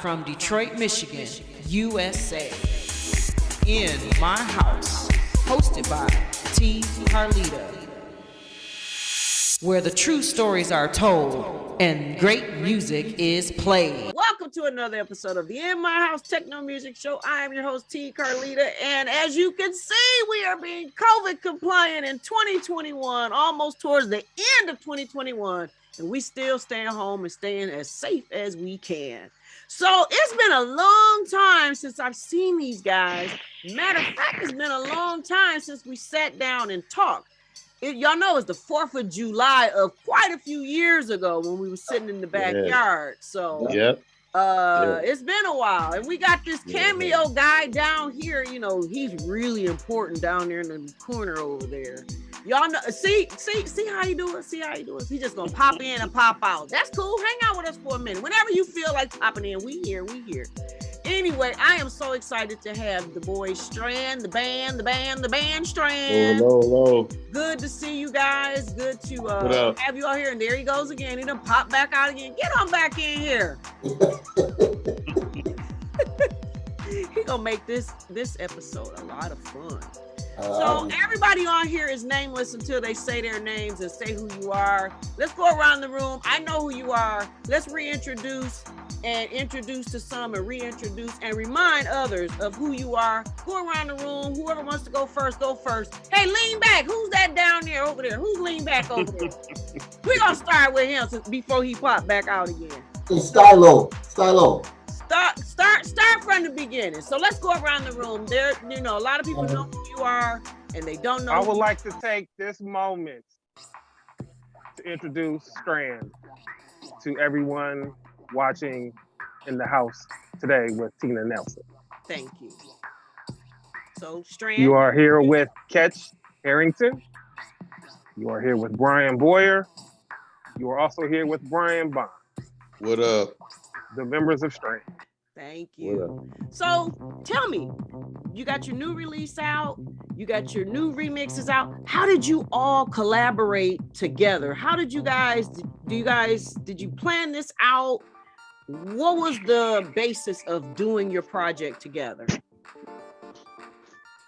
from Detroit, Michigan, USA. In My House, hosted by T. Carlita, where the true stories are told and great music is played. Welcome to another episode of the In My House Techno Music Show. I am your host, T. Carlita, and as you can see, we are being COVID compliant in 2021, almost towards the end of 2021, and we still staying home and staying as safe as we can. So it's been a long time since I've seen these guys. Matter of fact, it's been a long time since we sat down and talked. Y'all know it's the 4th of July of quite a few years ago when we were sitting in the backyard. So it's been a while. And we got this cameo guy down here. You know, he's really important down there in the corner over there. Y'all know, see how he do it? See how he do it? He's just gonna pop in and pop out. That's cool. Hang out with us for a minute. Whenever you feel like popping in, we here. Anyway, I am so excited to have the boys Strand, the band Strand. Hello. Good to see you guys. Good to have you all here. And there he goes again. He done popped back out again. Get on back in here. He gonna make this episode a lot of fun. So everybody on here is nameless until they say their names and say who you are. Let's go around the room. I know who you are. Let's reintroduce and introduce to some and reintroduce and remind others of who you are. Go around the room. Whoever wants to go first, go first. Hey, lean back. Who's that down there over there? Who's lean back over there? We're going to start with him before he pop back out again. Stylo. Start from the beginning. So let's go around the room. There, a lot of people know who you are and they don't know. I would like to take this moment to introduce Strand to everyone watching in the house today with Tina Nelson. Thank you. So Strand. You are here with Kech Arrington. You are here with Brian Boyer. You are also here with Brian Bond. What up? The members of Strand. Thank you. So tell me, you got your new release out, you got your new remixes out. How did you all collaborate together? How did you guys, did you plan this out? What was the basis of doing your project together?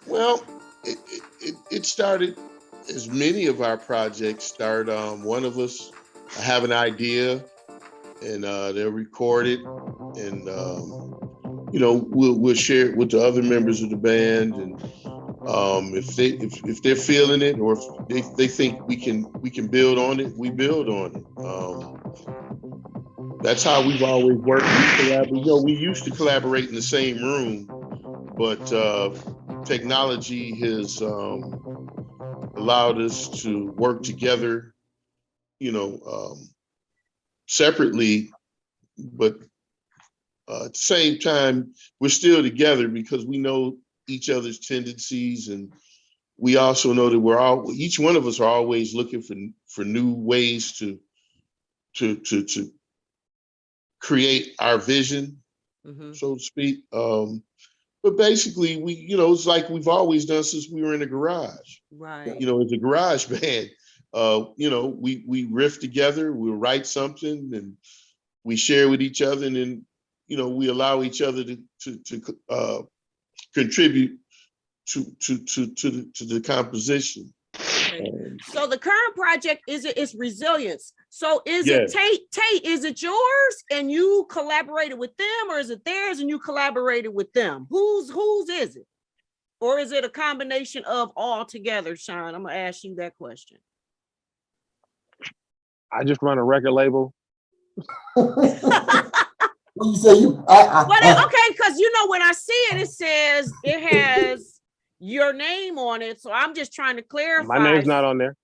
Well, it started, as many of our projects start, one of us have an idea and they'll record it and we'll share it with the other members of the band, and if they're feeling it or if they think we can build on it, we build on it. That's how we've always worked. We used to collaborate in the same room, but technology has allowed us to work together, separately, but at the same time, we're still together because we know each other's tendencies, and we also know that each one of us are always looking for new ways to create our vision, so to speak. But basically, it's like we've always done since we were in the garage. Right. It's a garage band. We riff together, we'll write something and we share with each other, and then, we allow each other to contribute to the composition. Okay. So the current project it's Resilience. So is it Tate, is it yours and you collaborated with them, or is it theirs and you collaborated with them? Whose is it? Or is it a combination of all together, Sean? I'm gonna ask you that question. I just run a record label. You say you? Okay, because when I see it, it has your name on it. So I'm just trying to clarify. My name's not on there.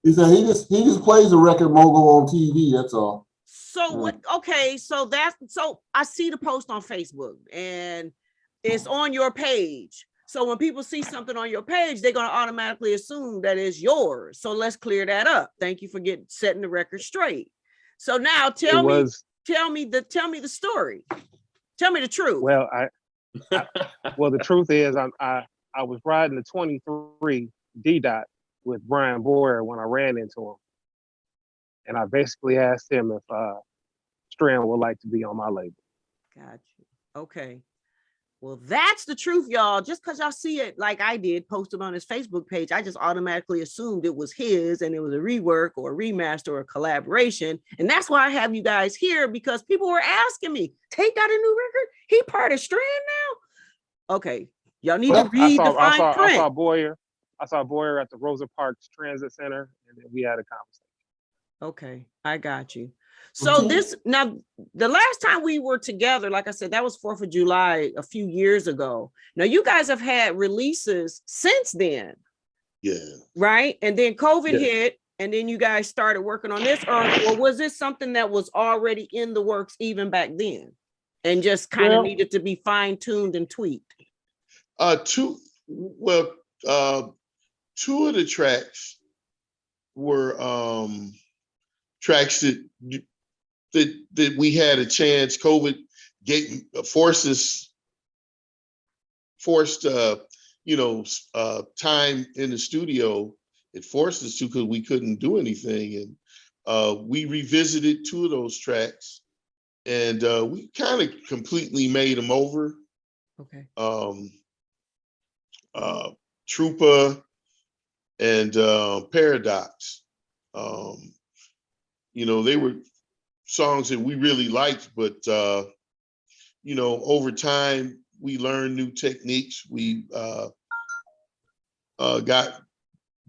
He said he just plays a record mogul on TV. That's all. So what? Okay, so I see the post on Facebook and it's on your page. So when people see something on your page, they're going to automatically assume that it's yours. So let's clear that up. Thank you for setting the record straight. So now tell me the story. Tell me the truth. Well, the truth is I was riding the 23 D-Dot with Brian Boyer when I ran into him. And I basically asked him if Strand would like to be on my label. Got you. Okay. Well, that's the truth, y'all. Just because y'all see it like I did, posted on his Facebook page, I just automatically assumed it was his and it was a rework or a remaster or a collaboration. And that's why I have you guys here, because people were asking me, Tate got a new record? He part of Strand now? Okay. Y'all need to read the fine print. I saw Boyer at the Rosa Parks Transit Center, and then we had a conversation. Okay, I got you. So now, the last time we were together, like I said, that was 4th of July a few years ago. Now you guys have had releases since then. Yeah. Right? And then COVID hit, and then you guys started working on this, or was this something that was already in the works even back then and just kind of needed to be fine-tuned and tweaked? Two of the tracks were tracks that we had a chance. COVID forced time in the studio. It forced us to, because we couldn't do anything, and we revisited 2 of those tracks, and we kind of completely made them over. Okay. Trooper and Paradox. They were songs that we really liked, but over time we learned new techniques. We got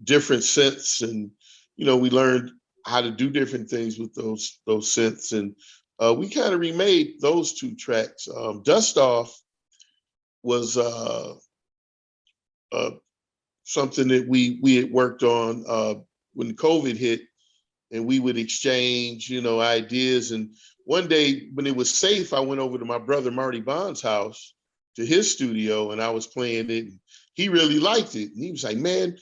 different synths, and we learned how to do different things with those synths, and we kind of remade those 2 tracks. Dust Off was something that we had worked on when COVID hit, and we would exchange, ideas. And one day when it was safe, I went over to my brother Marty Bond's house, to his studio, and I was playing it. And he really liked it, and he was like, "Man,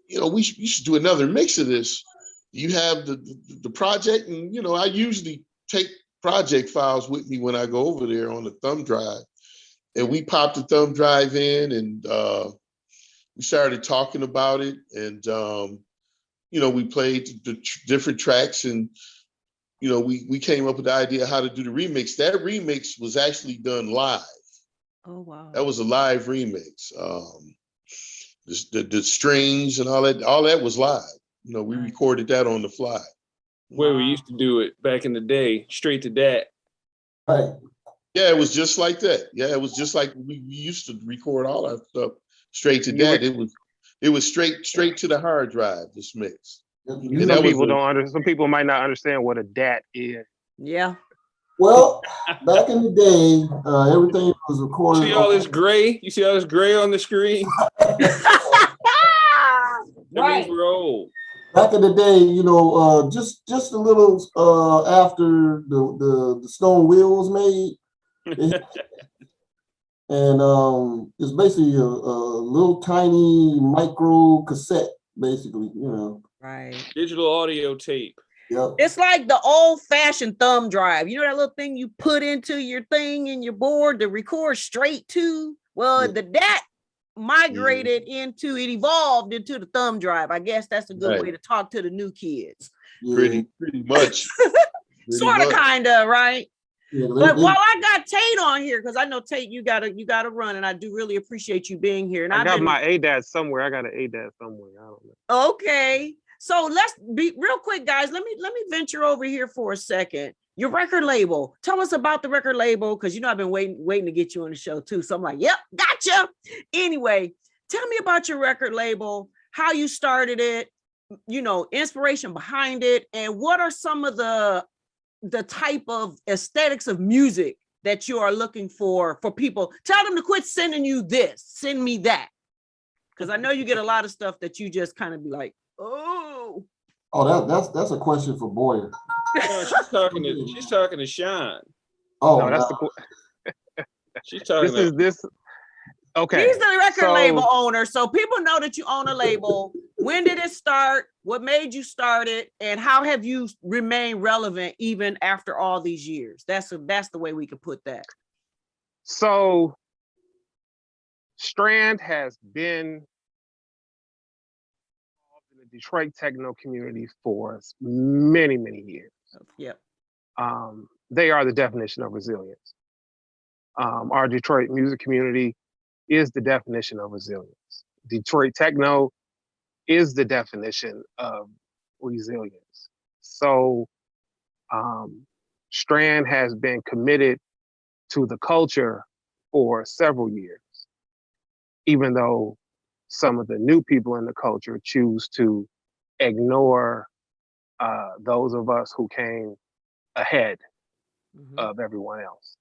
you should do another mix of this. You have the project?" And I usually take project files with me when I go over there on the thumb drive, and we popped the thumb drive in, and we started talking about it, and we played the different tracks, and we came up with the idea how to do the remix. That remix was actually done live. Oh wow! That was a live remix. The strings and all that was live. We recorded that on the fly. Where we used to do it back in the day, straight to that. Right. Yeah, it was just like that. Yeah, it was just like we used to record all our stuff straight to that. It was straight to the hard drive, this mix. Some people might not understand what a DAT is. Yeah. Well, back in the day, everything was recorded. See all this gray? You see all this gray on the screen? That means we're old. Back in the day, just a little after the stone wheel was made. And it's basically a little tiny micro cassette, basically, Right. Digital audio tape. Yep. It's like the old-fashioned thumb drive. You know that little thing you put into your thing in your board to record straight to? Well, that migrated into, it evolved into the thumb drive. I guess that's a good way to talk to the new kids. Yeah. Pretty much. Sort of, kind of, right? Yeah, but while I got Tate on here, because I know Tate, you gotta run, and I do really appreciate you being here. And I got my ADAT somewhere. I got an ADAT somewhere. I don't know. Okay, so let's be real quick, guys. Let me venture over here for a second. Your record label. Tell us about the record label, because I've been waiting to get you on the show too. So I'm like, yep, gotcha. Anyway, tell me about your record label, how you started it, inspiration behind it, and what are some of the type of aesthetics of music that you are looking for people. Tell them to quit sending you this, send me that. Because I know you get a lot of stuff that you just kind of be like, oh. Oh, that's a question for Boyer. No, she's talking to Sean. Oh, no, that's she's talking this. Okay. He's the record label owner, so people know that you own a label. When did it start? What made you start it? And how have you remained relevant even after all these years? That's the way we could put that. So Strand has been involved in the Detroit techno community for many, many years. Yep. They are the definition of resilience. Our Detroit music community is the definition of resilience. Detroit Techno is the definition of resilience. So Strand has been committed to the culture for several years, even though some of the new people in the culture choose to ignore those of us who came ahead of everyone else.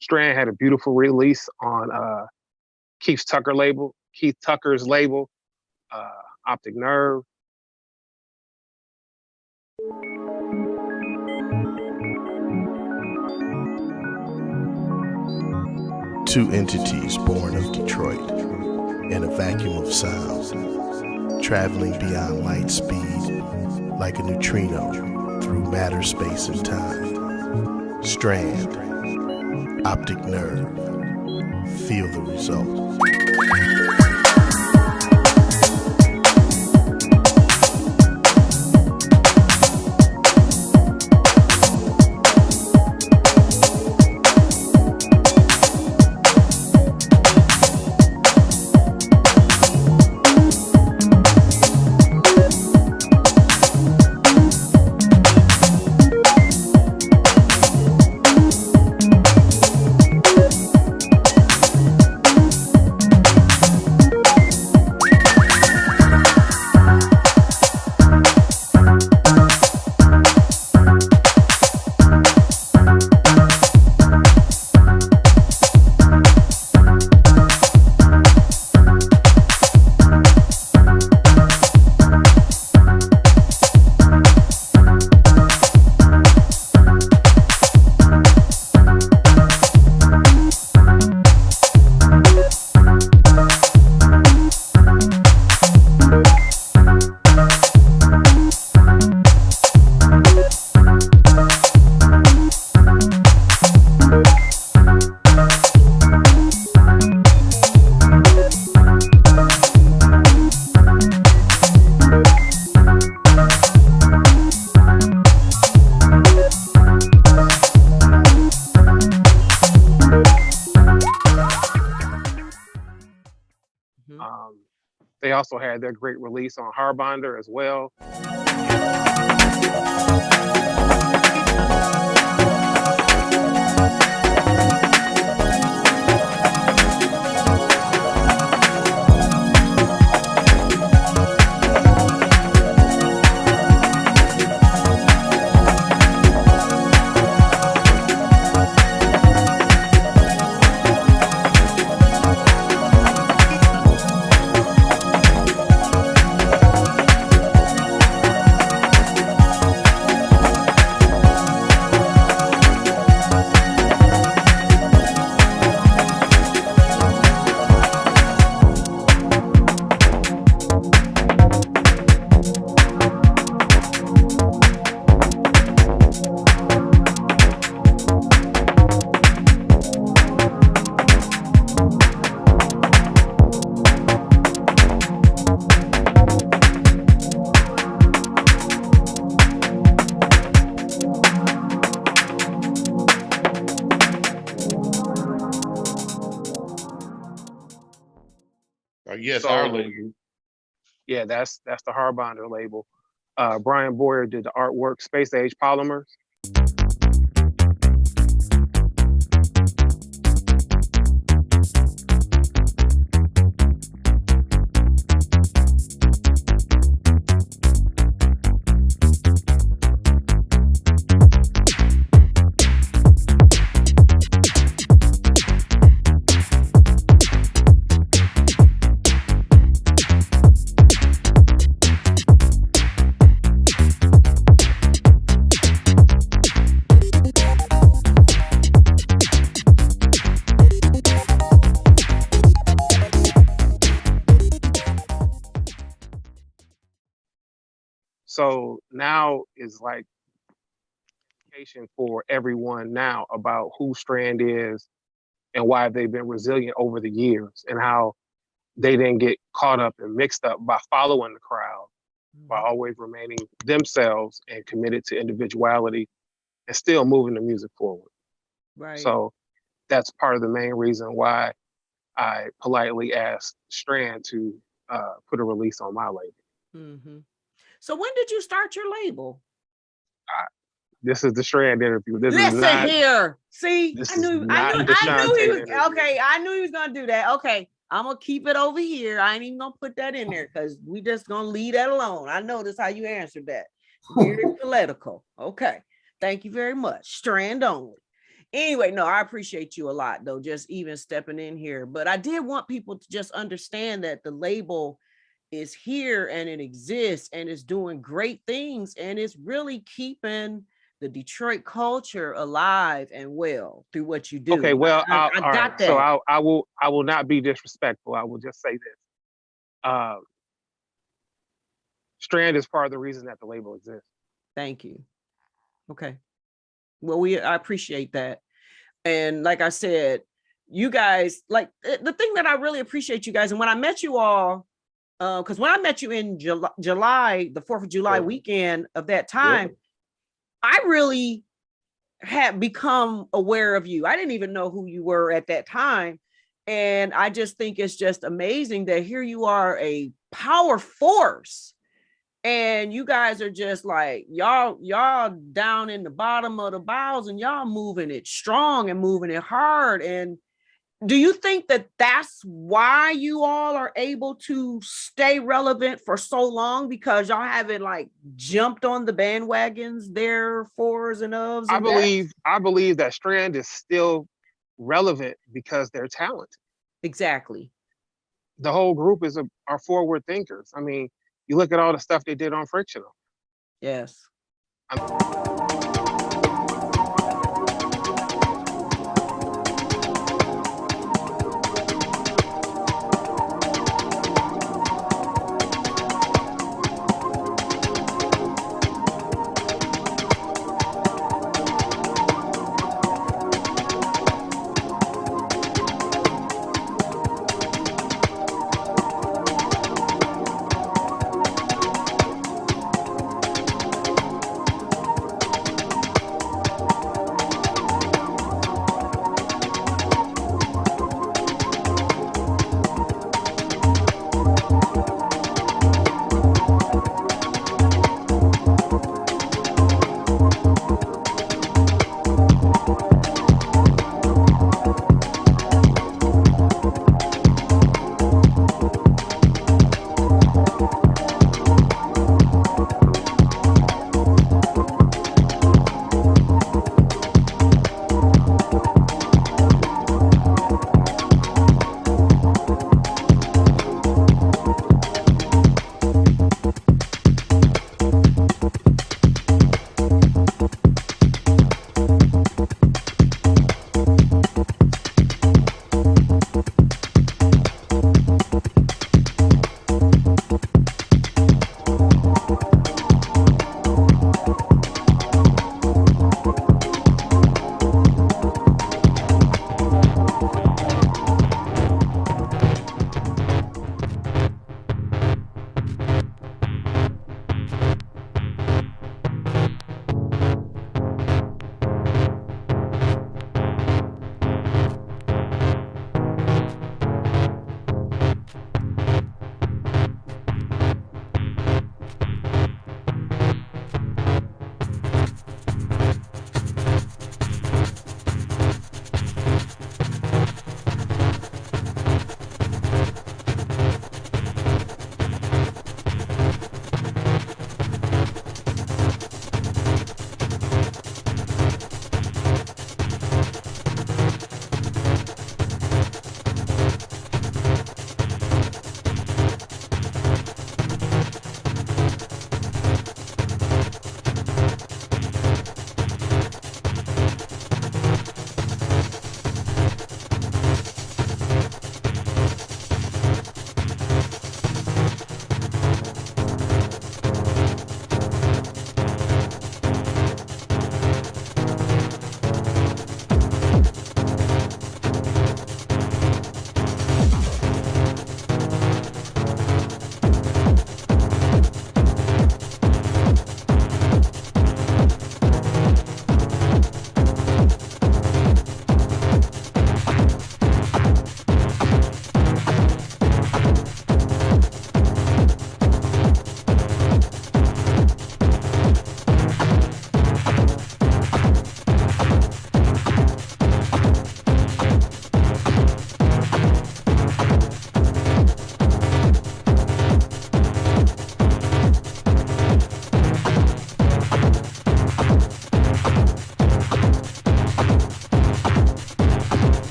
Strand had a beautiful release on Keith Tucker's label, Optic Nerve. Two entities born of Detroit in a vacuum of sound, traveling beyond light speed like a neutrino through matter, space, and time. Strand, Optic Nerve, feel the result. They also had their great release on Harbonder as well. Yes, So, our label. Yeah, that's the Harbonder label. Brian Boyer did the artwork, Space Age Polymers. So now is like education for everyone now about who Strand is and why they've been resilient over the years and how they didn't get caught up and mixed up by following the crowd, by always remaining themselves and committed to individuality and still moving the music forward. Right. So that's part of the main reason why I politely asked Strand to put a release on my label. Mm-hmm. So when did you start your label? This is the Strand interview. This is Listen not here. See, this I is knew not the Sean he Tate was interview. okay. I knew he was gonna do that. Okay, I'm gonna keep it over here. I ain't even gonna put that in there because we just gonna leave that alone. I noticed how you answered that. Very political. Okay. Thank you very much. Strand only. Anyway, no, I appreciate you a lot though, just even stepping in here. But I did want people to just understand that the label is here and it exists and it's doing great things and it's really keeping the Detroit culture alive and well through what you do. Okay, well, I all got right. that. So I will not be disrespectful. I will just say this. Strand is part of the reason that the label exists. Thank you. Okay. Well, I appreciate that. And like I said, you guys, like the thing that I really appreciate you guys, and when I met you all, because when I met you in July, the 4th of July weekend of that time, I really had become aware of you. I didn't even know who you were at that time. And I just think it's just amazing that here you are, a power force. And you guys are just like, y'all down in the bottom of the bowels and y'all moving it strong and moving it hard. And do you think that that's why you all are able to stay relevant for so long? Because y'all haven't like jumped on the bandwagons there, fours and ofs? I believe that Strand is still relevant because they're talented. Exactly. The whole group are forward thinkers. I mean, you look at all the stuff they did on Frictional. Yes.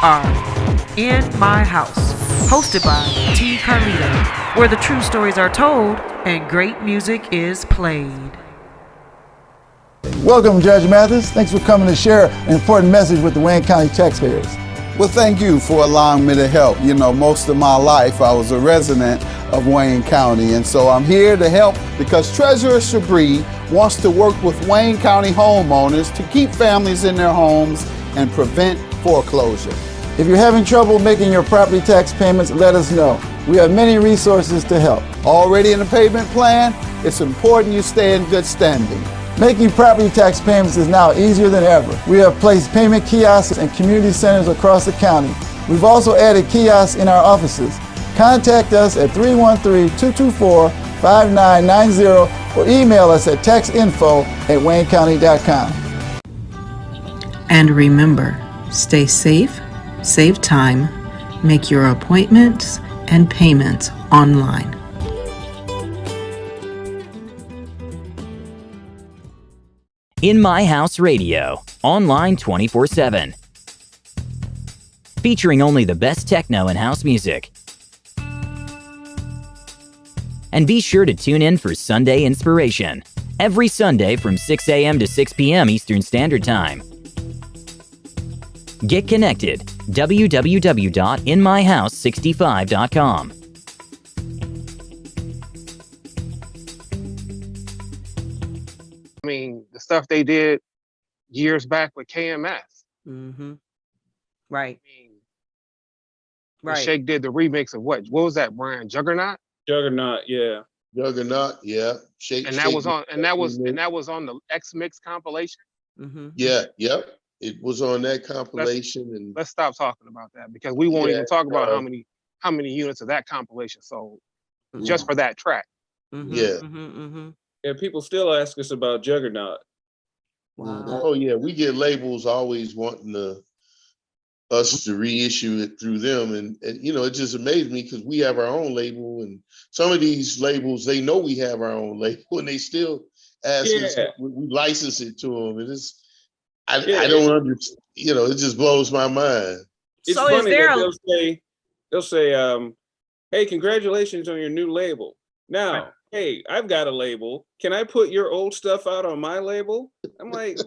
are In My House, hosted by T. Carlita, where the true stories are told and great music is played. Welcome, Judge Mathis. Thanks for coming to share an important message with the Wayne County taxpayers. Well, thank you for allowing me to help. You know, most of my life I was a resident of Wayne County, and so I'm here to help because Treasurer Shabri wants to work with Wayne County homeowners to keep families in their homes and prevent foreclosure. If you're having trouble making your property tax payments, let us know. We have many resources to help. Already in the payment plan? It's important you stay in good standing. Making property tax payments is now easier than ever. We have placed payment kiosks in community centers across the county. We've also added kiosks in our offices. Contact us at 313-224-5990 or email us at taxinfo@waynecounty.com. And remember, stay safe, save time, make your appointments and payments online. In My House Radio, online 24/7. Featuring only the best techno and house music. And be sure to tune in for Sunday Inspiration, every Sunday from 6 a.m. to 6 p.m. Eastern Standard Time. Get connected, www.inmyhouse65.com. I mean, the stuff they did years back with KMS. Mm-hmm. Right. I mean, Right. Shake did the remix of what was that brand? Juggernaut? Juggernaut, yeah. Juggernaut, yeah. Shake, And that was on the X Mix compilation. Mm-hmm. Yeah, yep. It was on that compilation. And Let's stop talking about that because we won't even talk about how many units of that compilation sold just for that track. Mm-hmm. Yeah. Mm-hmm. Mm-hmm. Yeah, people still ask us about Juggernaut. Wow. Oh yeah, we get labels always wanting us to reissue it through them, and you know, it just amazed me because we have our own label, and some of these labels, they know we have our own label, and they still ask us. We license it to them, and I don't understand. You know, it just blows my mind. It's So funny is there that they'll say, "Hey, congratulations on your new label." Now, hey, I've got a label. Can I put your old stuff out on my label? I'm like,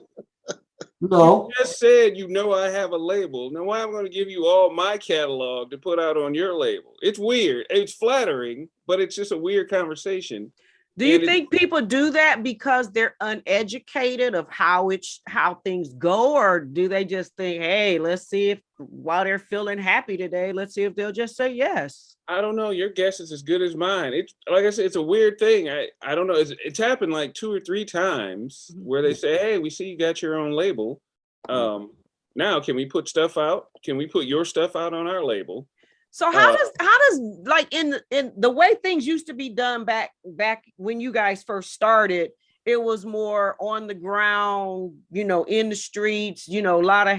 No. you just said you know I have a label. Now why am I going to give you all my catalog to put out on your label? It's weird. It's flattering, but it's just a weird conversation. Do you think people do that because they're uneducated of how things go, or do they just think, hey, let's see if while they're feeling happy today, let's see if they'll just say yes? I don't know. Your guess is as good as mine. It's like I said, it's a weird thing. I don't know. It's happened like 2 or 3 times where they say, hey, we see you got your own label. Now can we put stuff out? Can we put your stuff out on our label? So how does like in the way things used to be done back when you guys first started, it was more on the ground, you know, in the streets, you know, a lot of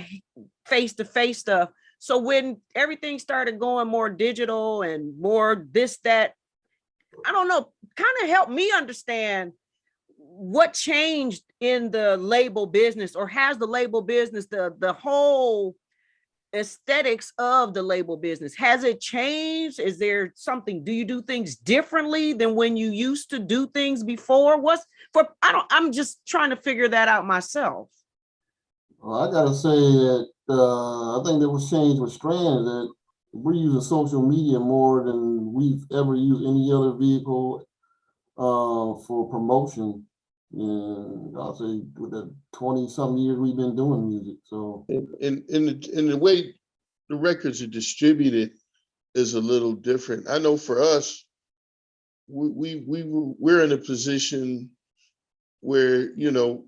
face-to-face stuff. So when everything started going more digital and more this, that, I don't know, kind of help me understand what changed in the label business, or has the label business, the whole aesthetics of the label business, has it changed? Is there something, do you do things differently than when you used to do things before? I'm just trying to figure that out myself. Well, I gotta say that I think there was change with Strand, that we're using social media more than we've ever used any other vehicle for promotion. And I'll say with the 20-something years we've been doing music. So in the way the records are distributed is a little different. I know for us, we're in a position where, you know,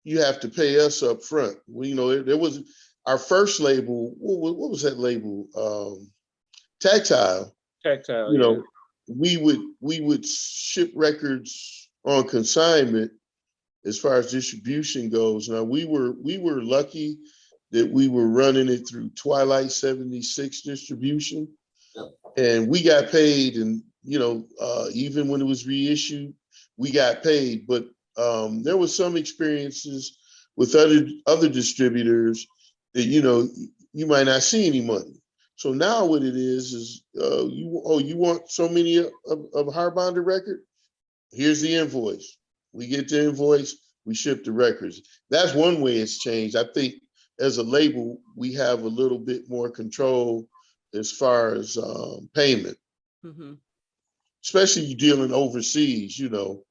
you have to pay us up front. You know, there was our first label. What was that label? Tactile. Tactile. You know, we would ship records on consignment as far as distribution goes. Now we were lucky that we were running it through Twilight 76 distribution, and we got paid. And you know, even when it was reissued, we got paid. But there was some experiences with other distributors you know, you might not see any money. So now what it is you want so many of Hard Bonder record? Here's the invoice. We get the invoice, we ship the records. That's one way it's changed. I think as a label, we have a little bit more control as far as payment, especially you dealing overseas, you know.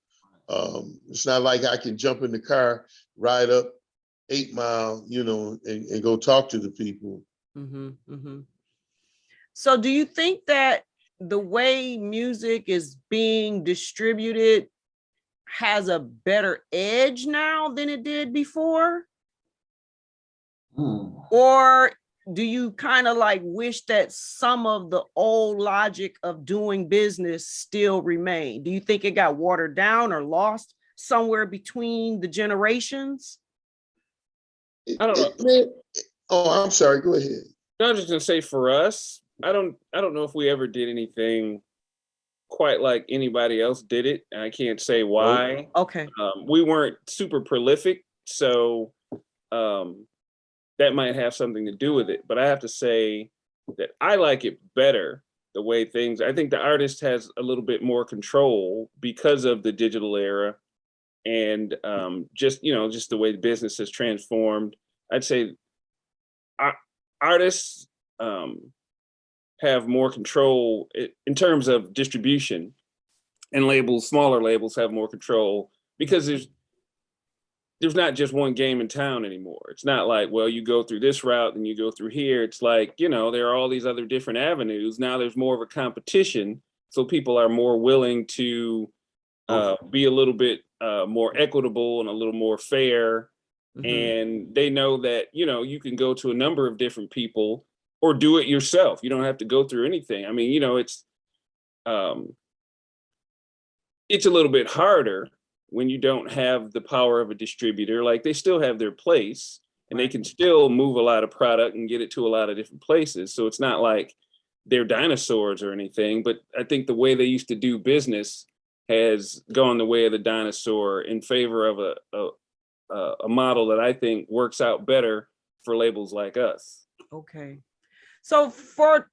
It's not like I can jump in the car, ride up 8 Mile, you know, and go talk to the people. So do you think that the way music is being distributed has a better edge now than it did before? Or do you kind of like wish that some of the old logic of doing business still remain? Do you think it got watered down or lost somewhere between the generations? I don't know. Oh, I'm sorry. Go ahead. I was just gonna say for us, I don't know if we ever did anything quite like anybody else did it. And I can't say why. Okay. We weren't super prolific, so that might have something to do with it. But I have to say that I like it better the way things. I think the artist has a little bit more control because of the digital era, and just the way the business has transformed. I'd say artists have more control in terms of distribution, and labels, smaller labels, have more control because there's not just one game in town anymore. It's not like, well, you go through this route and you go through here. It's like, you know, there are all these other different avenues. Now there's more of a competition, so people are more willing to be a little bit more equitable and a little more fair. And they know that, you know, you can go to a number of different people or do it yourself. You don't have to go through anything. I mean, you know, it's a little bit harder when you don't have the power of a distributor. Like, they still have their place, and they can still move a lot of product and get it to a lot of different places. So it's not like they're dinosaurs or anything, but I think the way they used to do business has gone the way of the dinosaur in favor of a model that I think works out better for labels like us. Okay. So for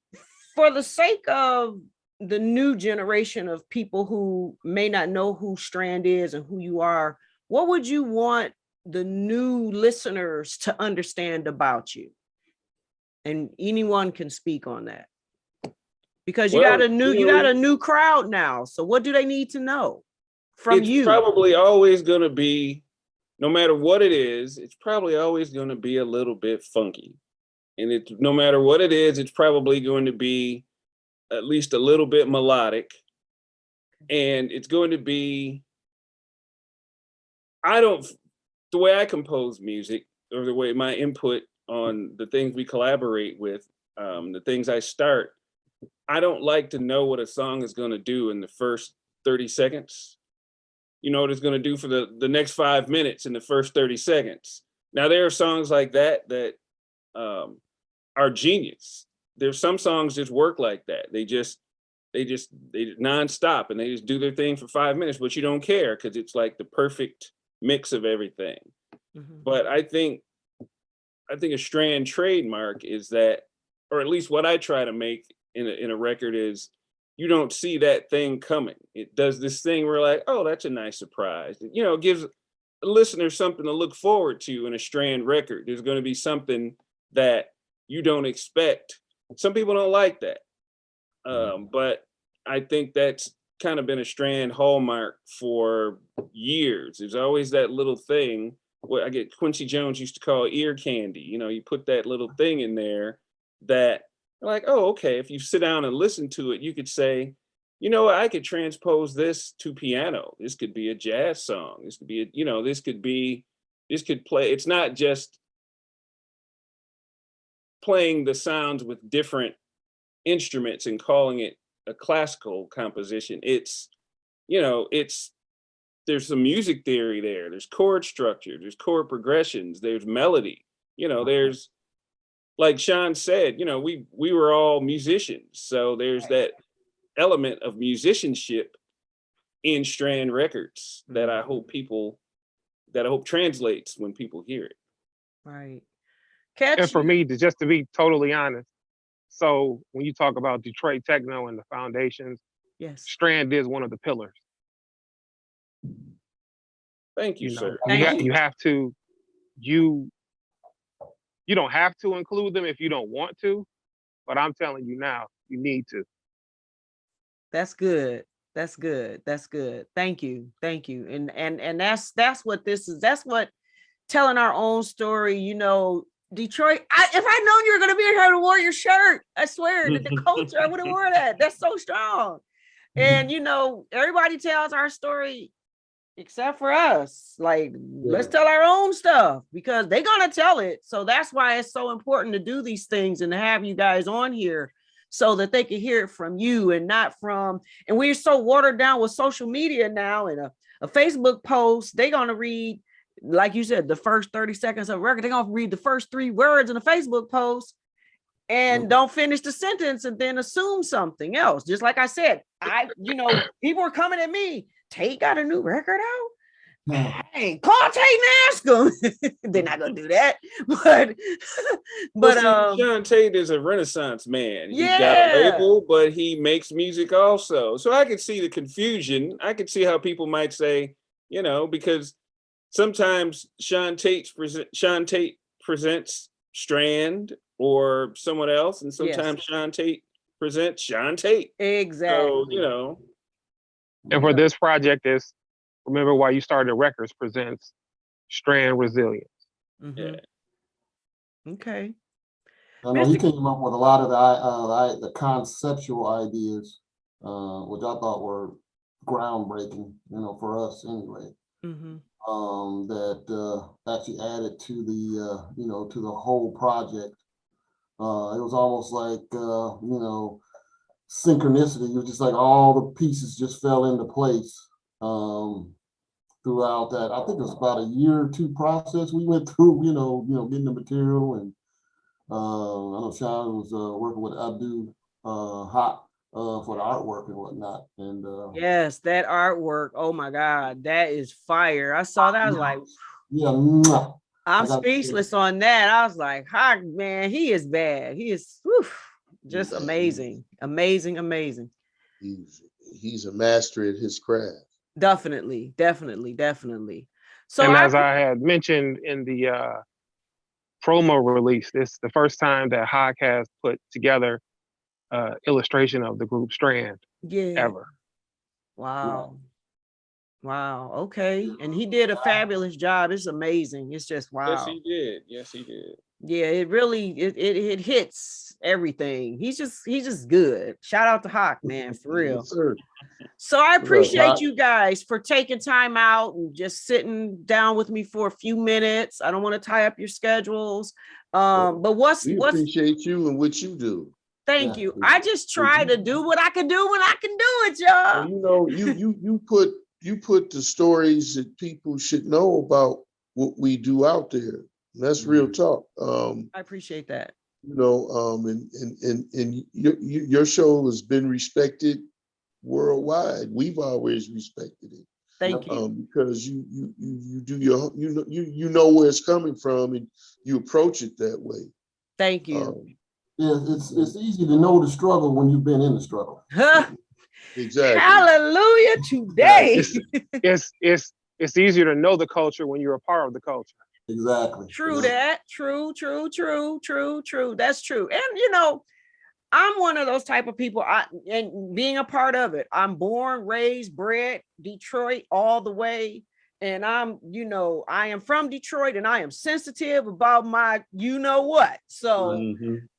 the sake of the new generation of people who may not know who Strand is and who you are, what would you want the new listeners to understand about you? And anyone can speak on that, because you got a new crowd now. So what do they need to know from you? It's probably always going to be, no matter what it is, it's probably always going to be a little bit funky. And no matter what it is, it's probably going to be at least a little bit melodic. And it's going to be, the way I compose music, or the way my input on the things we collaborate with, the things I start, I don't like to know what a song is going to do in the first 30 seconds. You know what it's going to do for the next 5 minutes in the first 30 seconds. Now, there are songs like that are genius. There's some songs just work like that. They nonstop, and they just do their thing for 5 minutes, but you don't care because it's like the perfect mix of everything. But I think a Strand trademark is that, or at least what I try to make in a record is, you don't see that thing coming. It does this thing where, like, oh, that's a nice surprise. You know, it gives a listener something to look forward to in a Strand record. There's going to be something that you don't expect. Some people don't like that. But I think that's kind of been a Strand hallmark for years. There's always that little thing, what I get Quincy Jones used to call ear candy. You know, you put that little thing in there that, like, oh, okay, if you sit down and listen to it, you could say, you know, I could transpose this to piano. This could be a jazz song. This could be, this could play. It's not just playing the sounds with different instruments and calling it a classical composition. It's, there's some music theory there. There's chord structure, there's chord progressions, there's melody, there's, like Sean said, we were all musicians. So there's that element of musicianship in Strand Records that I hope translates when people hear it. Right. Catch And for me, just to be totally honest, so when you talk about Detroit techno and the foundations, yes. Strand is one of the pillars. Thank you, sir. You have to, you don't have to include them if you don't want to, but I'm telling you now, you need to. That's good. That's good. That's good. Thank you. Thank you. And that's what this is. That's what telling our own story, you know, Detroit. If I'd known you were gonna be here, I would have wore your shirt. I swear, the culture, I would have worn that. That's so strong. And you know, everybody tells our story except for us. Like, let's tell our own stuff because they're gonna tell it. So that's why it's so important to do these things and to have you guys on here so that they can hear it from you and not from, and we're so watered down with social media now and a Facebook post, they're gonna read, like you said, the first 30 seconds of a record, they're gonna read the first 3 words in a Facebook post and don't finish the sentence and then assume something else. Just like I said, you know, people are coming at me, Tate got a new record out? Hey, call Tate and ask him. They're not gonna do that, but Sean Tate is a Renaissance man. He's got a label, but he makes music also. So I could see the confusion. I could see how people might say, you know, because sometimes Sean Tate presents Strand or someone else, and sometimes Sean Tate presents Sean Tate. Exactly. So, you know. And for this project is Remember Why You Started Records presents Strand Resilience. Yeah. Okay. I know he came up with a lot of the conceptual ideas, which I thought were groundbreaking, you know, for us anyway. That actually added to the, you know, to the whole project. It was almost like, you know, synchronicity. It was just like all the pieces just fell into place. Throughout that, I think it was about a year or 2 process we went through, you know, getting the material, and I know Sean was working with Abdul Hot for the artwork and whatnot. And yes, that artwork. Oh my God, that is fire! I saw that. I was like, I'm speechless on that. I was like, "Hi, man, he is bad. He is just amazing, amazing, amazing." He's a master at his craft. Definitely. So, and as I had mentioned in the promo release, this is the first time that Hawk has put together illustration of the group Strand ever. Wow. Okay. And he did a fabulous job. It's amazing. It's just wow. Yes, he did. Yeah, it really it hits everything. He's just good. Shout out to Hawk, man, for real. Yes, sir. So I appreciate you guys for taking time out and just sitting down with me for a few minutes. I don't want to tie up your schedules. But we appreciate you and what you do. Thank you. I just try to do what I can do when I can do it, y'all. Well, you know, you put the stories that people should know about what we do out there. That's real talk. I appreciate that. You know, and your show has been respected worldwide. We've always respected it. Thank you. Because you do your you know where it's coming from and you approach it that way. Thank you. Yeah, it's easy to know the struggle when you've been in the struggle. Exactly. Hallelujah today. It's easier to know the culture when you're a part of the culture. Exactly. True that. True. That's true. And you know, I'm one of those type of people. And being a part of it, I'm born, raised, bred Detroit all the way. And I'm, you know, I am from Detroit and I am sensitive about my, you know what. So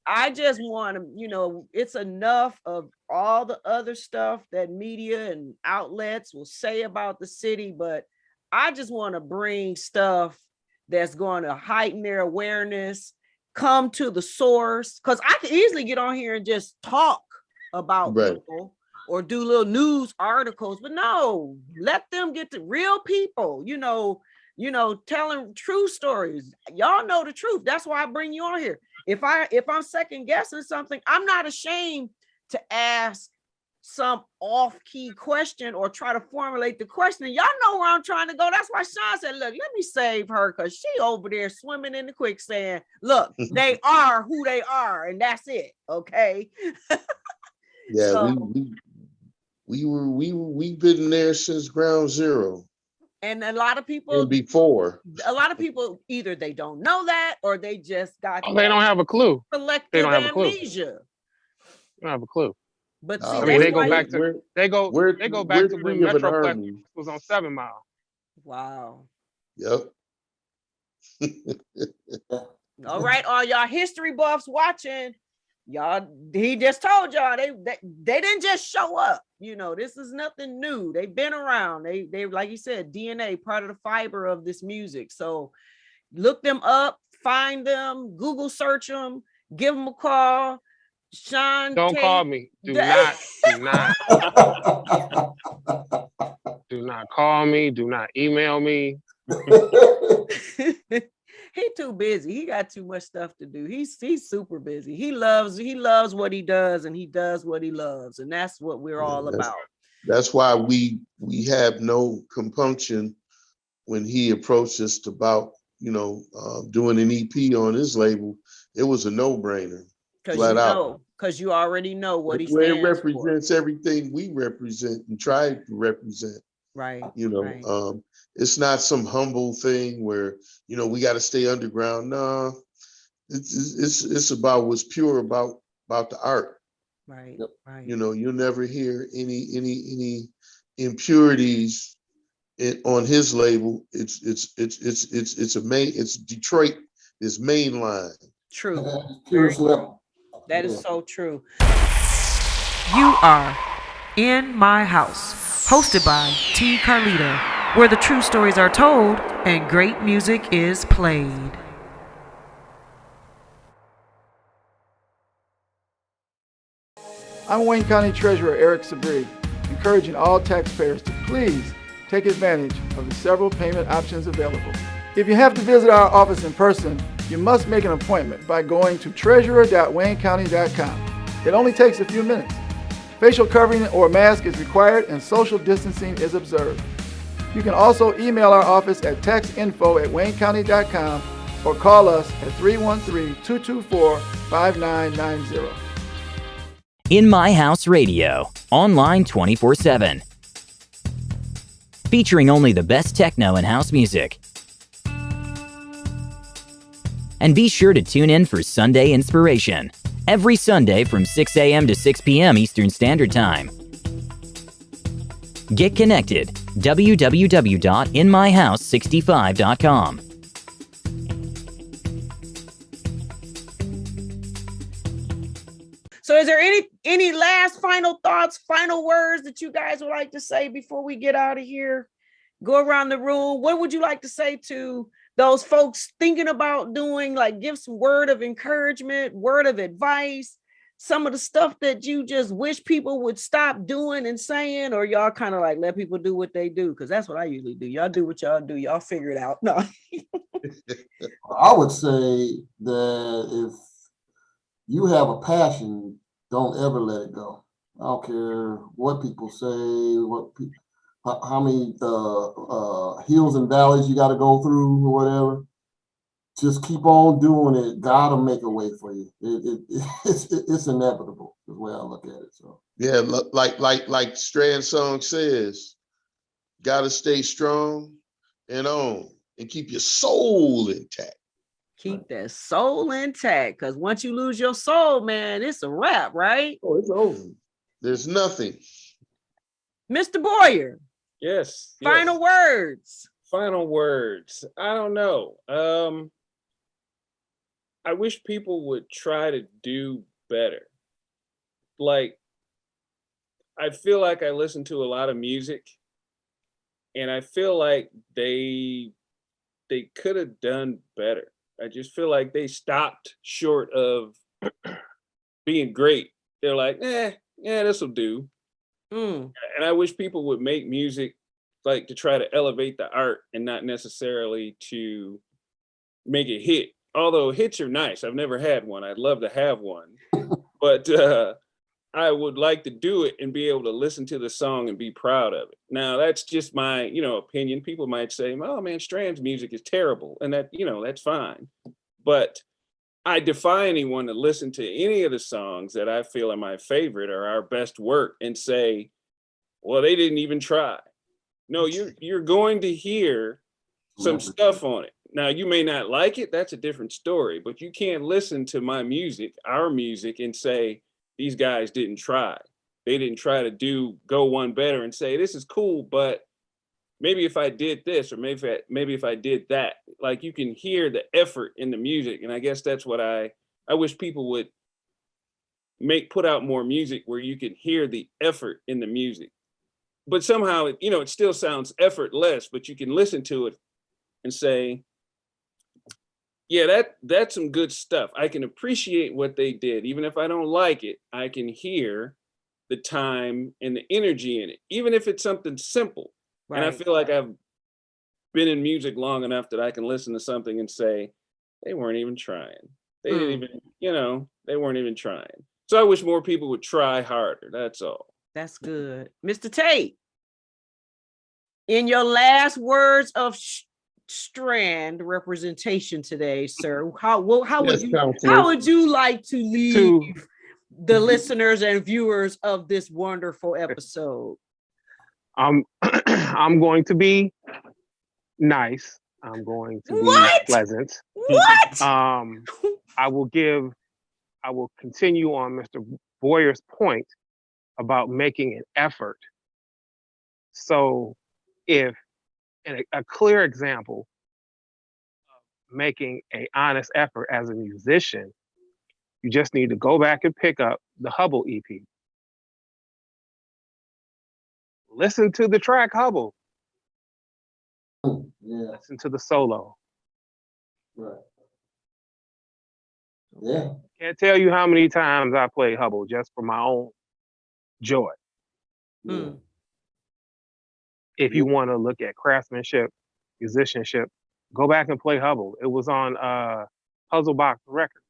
I just want to, you know, it's enough of all the other stuff that media and outlets will say about the city, but I just want to bring stuff that's going to heighten their awareness, come to the source, because I can easily get on here and just talk about people or do little news articles, but no, let them get to real people, you know, telling true stories. Y'all know the truth. That's why I bring you on here. If I'm second guessing something, I'm not ashamed to ask some off-key question or try to formulate the question. And y'all know where I'm trying to go. That's why Sean said, look, let me save her because she over there swimming in the quicksand. Look, they are who they are, and that's it. Okay. Yeah, So, we've been there since ground zero. And a lot of people and before. A lot of people either they don't know that or they just got they don't have a clue. Collective amnesia. They don't have a clue. But see, I mean, they go back to when Metroplex was on 7 Mile. Wow. Yep. All right, all y'all history buffs watching, y'all. He just told y'all they didn't just show up. You know, this is nothing new. They've been around. They like you said, DNA, part of the fiber of this music. So look them up, find them, Google search them, give them a call. Sean Don't Tate. call me. Do not call me. Do not email me. He too busy. He got too much stuff to do. He's super busy. He loves what he does, and he does what he loves, and that's what we're all about. That's why we have no compunction when he approached us about doing an EP on his label. It was a no-brainer. Because you already know what he stands for. It represents everything we represent and try to represent. Right. Right. It's not some humble thing where we got to stay underground. No, it's about what's pure about the art. Right. Right. You'll never hear any impurities on his label. It's Detroit is mainline. True. Very true. That is so true. You are In My House, hosted by T. Carlita, where the true stories are told and great music is played. I'm Wayne County Treasurer Eric Sabri, encouraging all taxpayers to please take advantage of the several payment options available. If you have to visit our office in person, you must make an appointment by going to treasurer.waynecounty.com. It only takes a few minutes. Facial covering or mask is required and social distancing is observed. You can also email our office at taxinfo@waynecounty.com or call us at 313-224-5990. In My House Radio, online 24/7. Featuring only the best techno and house music. And be sure to tune in for Sunday Inspiration, every Sunday from 6 a.m. to 6 p.m. Eastern Standard Time. Get connected, www.inmyhouse65.com. So is there any last final thoughts, final words that you guys would like to say before we get out of here? Go around the room. What would you like to say to those folks thinking about doing, like give some word of encouragement, word of advice, some of the stuff that you just wish people would stop doing and saying, or y'all kind of like let people do what they do? Because that's what I usually do. Y'all do what y'all do. Y'all figure it out. No. I would say that if you have a passion, don't ever let it go. I don't care what people say, how many hills and valleys you got to go through or whatever. Just keep on doing it. God will make a way for you. It's inevitable, is the way I look at it. So yeah, like Strand song says, gotta stay strong and on and keep your soul intact. Keep that soul intact, because once you lose your soul, man, it's a wrap, right? Oh, it's over. There's nothing. Mr. Boyer. Yes. Final words. Final words. I don't know. I wish people would try to do better. Like, I feel like I listen to a lot of music, and I feel like they could have done better. I just feel like they stopped short of being great. They're like, yeah, this will do. And I wish people would make music like to try to elevate the art and not necessarily to make it hit. Although hits are nice. I've never had one. I'd love to have one. But I would like to do it and be able to listen to the song and be proud of it. Now that's just my, opinion. People might say, oh man, Strand's music is terrible. And that, that's fine. But I defy anyone to listen to any of the songs that I feel are my favorite or our best work and say, well, they didn't even try. No, you're going to hear some stuff on it. Now, you may not like it. That's a different story. But you can't listen to my music, our music, and say, these guys didn't try. They didn't try to go one better and say, this is cool, but maybe if I did this, or maybe if I did that, like you can hear the effort in the music. And I guess that's what I wish people would put out more music where you can hear the effort in the music. But somehow, it still sounds effortless, but you can listen to it and say, yeah, that's some good stuff. I can appreciate what they did. Even if I don't like it, I can hear the time and the energy in it, even if it's something simple. Right. And I feel like I've been in music long enough that I can listen to something and say, they weren't even trying. They didn't even, they weren't even trying. So I wish more people would try harder. That's all. That's good. Mr. Tate, in your last words of Strand representation today, sir, how would you like to leave the listeners and viewers of this wonderful episode? I'm going to be nice. I'm going to be pleasant. What? I will continue on Mr. Boyer's point about making an effort. So if a clear example of making an honest effort as a musician, you just need to go back and pick up the Hubble EP. Listen to the track Hubble. Yeah. Listen to the solo. Right. Yeah. Can't tell you how many times I played Hubble just for my own joy. Yeah. If you want to look at craftsmanship, musicianship, go back and play Hubble. It was on Puzzle Box Records.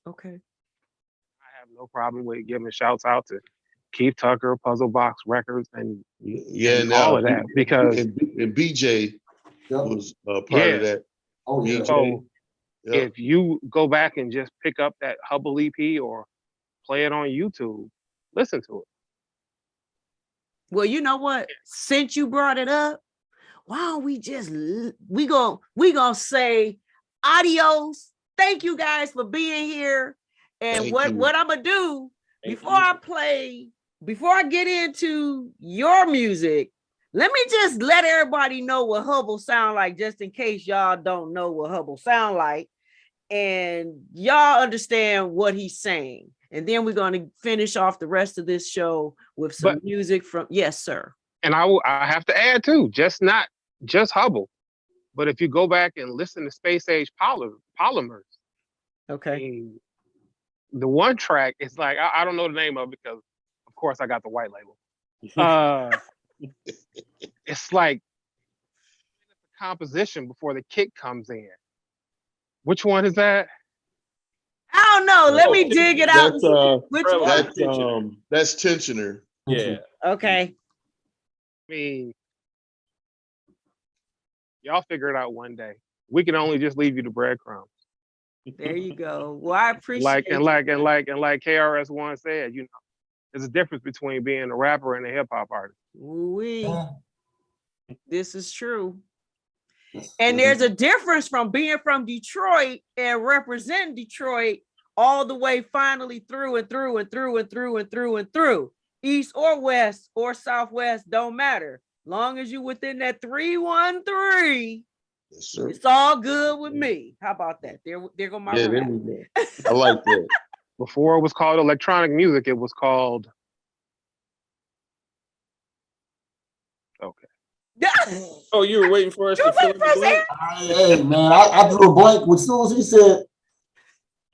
Okay. I have no problem with giving shouts out to Keith Tucker, Puzzle Box Records, and all of that, because and BJ was part of that. Oh yeah. So if you go back and just pick up that Hubble EP or play it on YouTube, listen to it. Well, you know what? Since you brought it up, why don't we gonna say adios. Thank you guys for being here. And what I'm gonna do before I get into your music, let me just let everybody know what Hubble sound like, just in case y'all don't know what Hubble sound like, and y'all understand what he's saying. And then we're going to finish off the rest of this show with some music from, yes, sir. And I have to add too, not just Hubble, but if you go back and listen to Space Age Polymers, okay, I mean, the one track is like, I don't know the name of it because, of course, I got the white label. It's like composition before the kick comes in. Which one is that? I don't know. Let me dig it out. Which one? That's Tensioner. Yeah. Okay. I mean, y'all figure it out one day. We can only just leave you the breadcrumbs. There you go. Well, I appreciate like KRS-One said, there's a difference between being a rapper and a hip hop artist. This is true. And there's a difference from being from Detroit and representing Detroit all the way finally through and through and through and through and through and through. East or west or southwest, don't matter. Long as you within that 313, yes, it's all good with me. How about that? There go my rap. I like that. Before it was called electronic music, it was called Oh, you were waiting for us to fill in the blank? Hey, man, I drew a blank as soon as he said.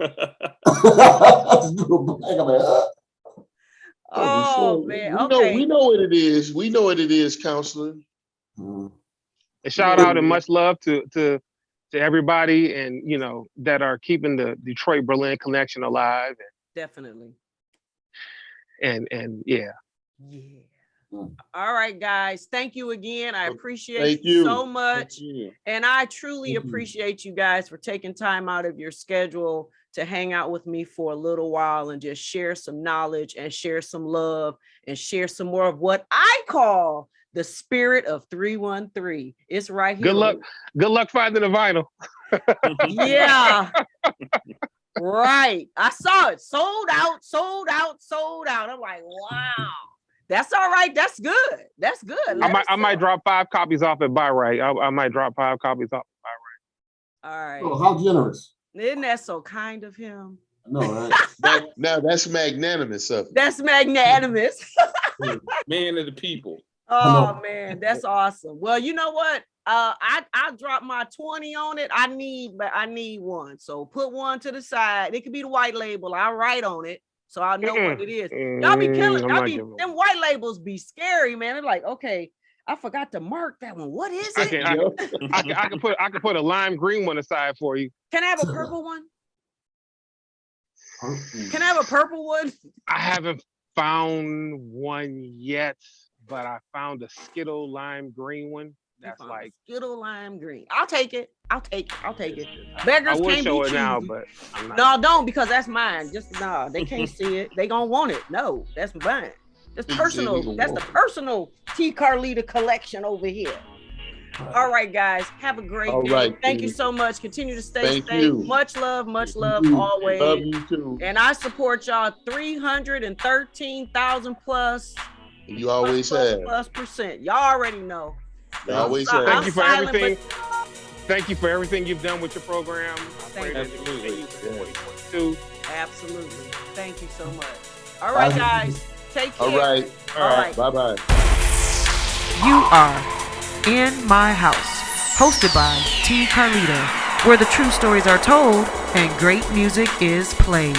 I just drew a blank. I'm like, Oh, man. We know what it is. We know what it is, counselor. A shout out and much love to everybody, and that are keeping the Detroit Berlin connection alive. Definitely. and yeah. Yeah. All right, guys. Thank you again. I appreciate Thank you you so much. Thank you. And I truly appreciate you guys for taking time out of your schedule to hang out with me for a little while and just share some knowledge and share some love and share some more of what I call the spirit of 313. It's right here. Good luck. Good luck finding the vinyl. Yeah. Right. I saw it. Sold out, sold out, sold out. I'm like, wow. That's all right. That's good. That's good. I might drop 5 copies off at Buy Right. I might drop 5 copies off at Buy Right. All right. Oh, how generous. Isn't that so kind of him? No, right? Now that's magnanimous of him. That's magnanimous. Man of the people. Oh man, that's awesome. Well, you know what? I dropped my 20 on it. I need one. So put one to the side. It could be the white label. I'll write on it so I'll know what it is. Y'all be killing. Them white labels be scary, man. They're like, okay, I forgot to mark that one. What is it? I can put a lime green one aside for you. Can I have a purple one? Can I have a purple one? I haven't found one yet, but I found a Skittle lime green one. That's like Skittle lime green. I'll take it. I'll take it. Beggars I would can't show be it now, choosy. but I'm not. No, don't, because that's mine. Just no, they can't see it. They gonna want it. No, that's mine. That's personal. That's the personal T. Carlita collection over here. All right, guys. Have a great day. Right, Thank you so much. Continue to stay Thank safe. you. Much love always. Love you too. And I support y'all 313,000 plus. You always have. Plus percent. Y'all already know. You always have. Thank you for everything. Thank you for everything you've done with your program. I pray that it continues in 2022. Absolutely. Thank you so much. All right, guys. Take care. All right. Bye-bye. You are In My House, hosted by T. Carlita, where the true stories are told and great music is played.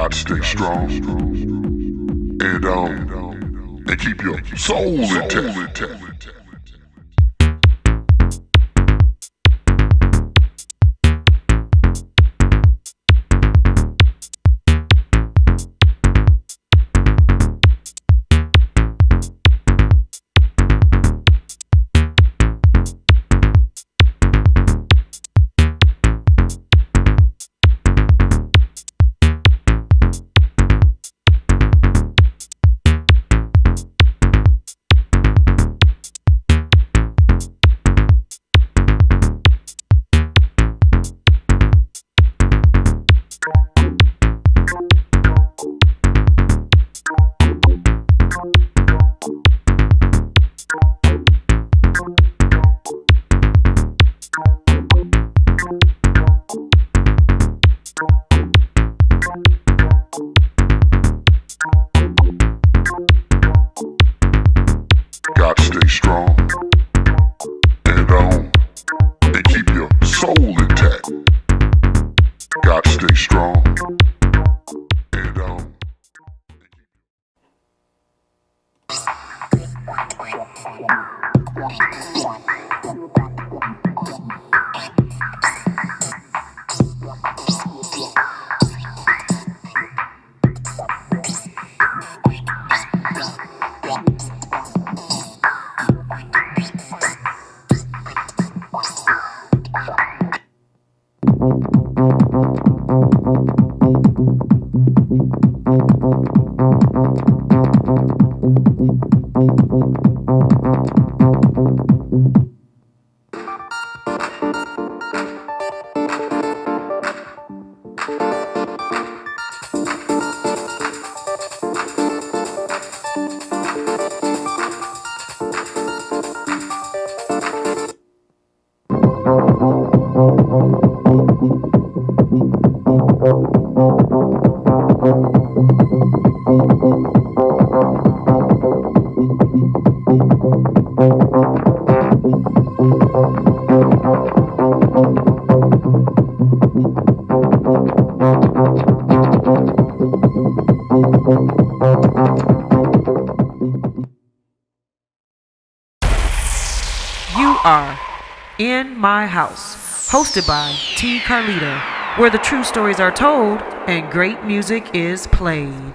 Stay strong and keep your soul intact. Got to stay strong and keep your soul intact. Got You are In My House, hosted by T. Carlita, where the true stories are told and great music is played.